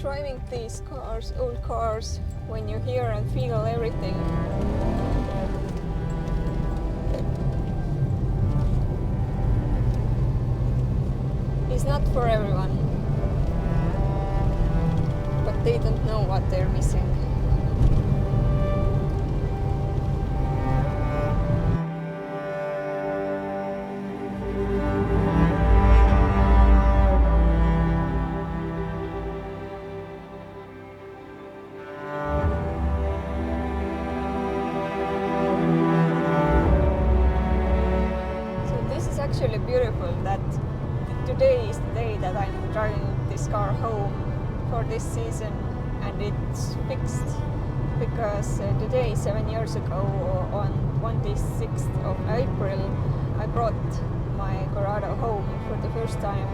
Driving these cars, old cars, when you hear and feel everything, is not for everyone. But they don't know what they're missing. Actually beautiful that today is the day that I'm driving this car home for this season, and it's fixed because today, 7 years ago, on 26th of April, I brought my Corrado home for the first time.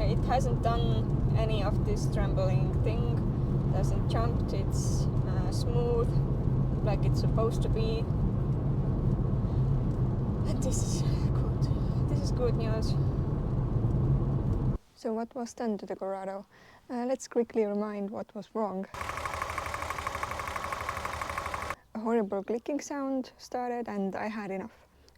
It hasn't done any of this trembling thing, doesn't jump, it's smooth like it's supposed to be, and this is good news. So what was done to the Corrado? Let's quickly remind what was wrong. A horrible clicking sound started and I had enough.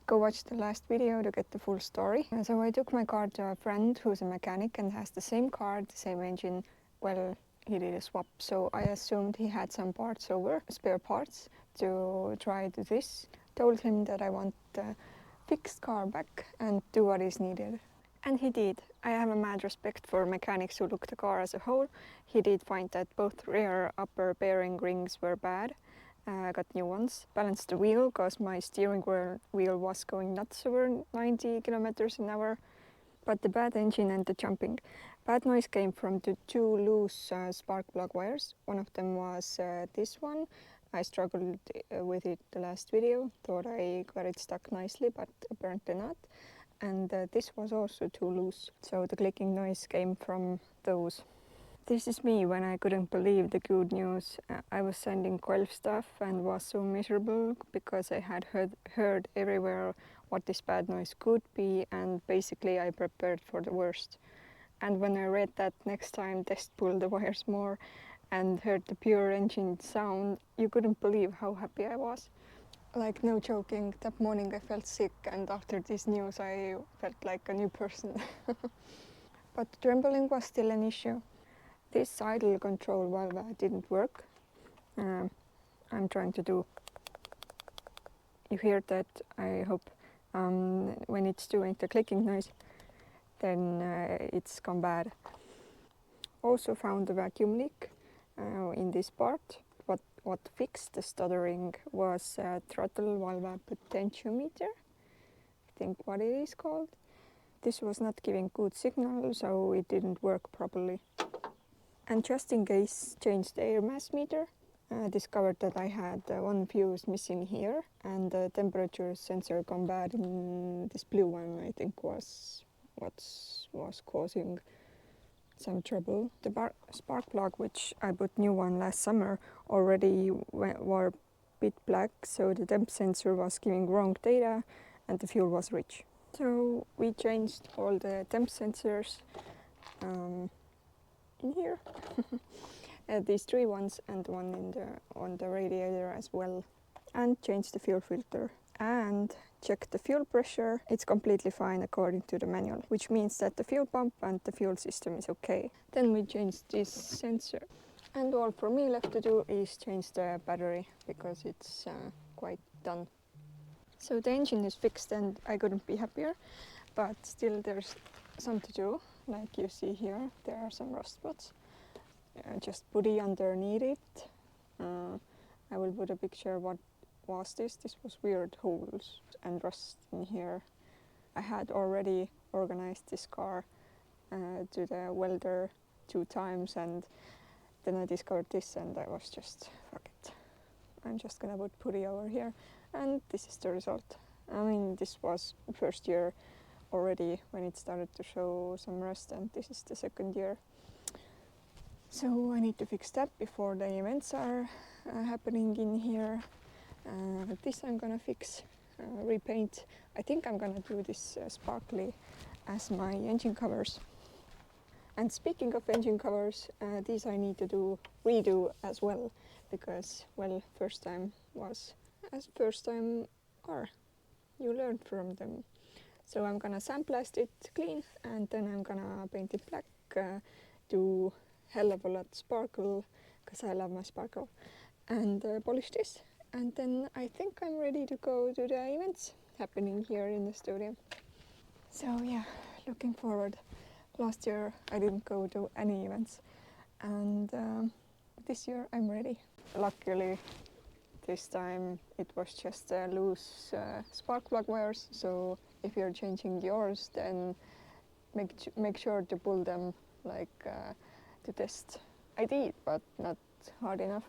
Go watch the last video to get the full story. So I took my car to a friend who's a mechanic and has the same car, the same engine. Well, he did a swap, so I assumed he had some parts over, spare parts, to try to this. Told him that I want the fixed car back and do what is needed. And he did. I have a mad respect for mechanics who look the car as a whole. He did find that both rear upper bearing rings were bad. I got new ones. Balanced the wheel because my steering wheel was going nuts over 90 kilometers an hour. But the bad engine and the jumping. Bad noise came from the two loose spark plug wires. One of them was this one. I struggled with it the last video. Thought I got it stuck nicely, but apparently not. And this was also too loose. So the clicking noise came from those. This is me when I couldn't believe the good news. I was sending Guelph stuff and was so miserable because I had heard everywhere what this bad noise could be, and basically I prepared for the worst. And when I read that next time test pull the wires more and heard the pure engine sound, you couldn't believe how happy I was. Like, no joking, that morning I felt sick, and after this news I felt like a new person. But the trembling was still an issue. This idle control valve didn't work. I'm trying to do. You hear that, I hope. When it's doing the clicking noise, then it's gone bad. Also found a vacuum leak in this part. What fixed the stuttering was a throttle valve potentiometer. I think what it is called. This was not giving good signal, so it didn't work properly. And just in case, changed the air mass meter. Discovered that I had one fuse missing here, and the temperature sensor gone bad in this blue one, I think was what was causing some trouble. The spark plug, which I put new one last summer, already were a bit black, so the temp sensor was giving wrong data and the fuel was rich. So we changed all the temp sensors in here. These three ones and one on the radiator as well, and changed the fuel filter and checked the fuel pressure. It's completely fine according to the manual, which means that the fuel pump and the fuel system is okay. Then we changed this sensor, and all for me left to do is change the battery because it's quite done. So the engine is fixed and I couldn't be happier, but still there's some to do. Like you see here, there are some rust spots. Just putty underneath it. I will put a picture what was this. This was weird holes and rust in here. I had already organized this car to the welder 2 times, and then I discovered this and I was just, fuck it. I'm just gonna put putty over here, and this is the result. I mean, this was first year already when it started to show some rust, and this is the second year. So I need to fix that before the events are happening in here. This I'm gonna fix, repaint. I think I'm gonna do this sparkly as my engine covers. And speaking of engine covers, these I need to redo as well, because, well, first time are. You learn from them. So I'm gonna sandblast it clean, and then I'm gonna paint it black, do hell of a lot sparkle, because I love my sparkle, and polish this. And then I think I'm ready to go to the events happening here in the studio. So yeah, looking forward. Last year I didn't go to any events, and this year I'm ready. Luckily, this time it was just loose spark plug wires, so if you're changing yours, then make sure to pull them like to test. I did, but not hard enough.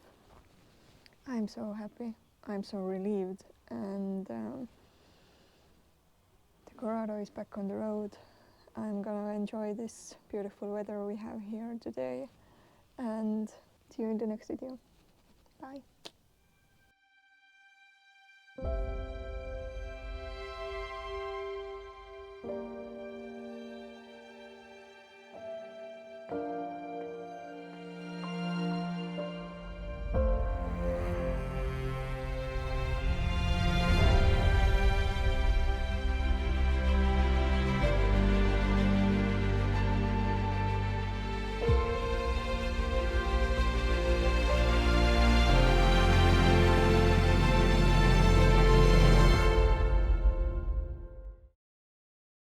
I'm so happy. I'm so relieved, and the Corrado is back on the road. I'm gonna enjoy this beautiful weather we have here today, and see you in the next video. Bye.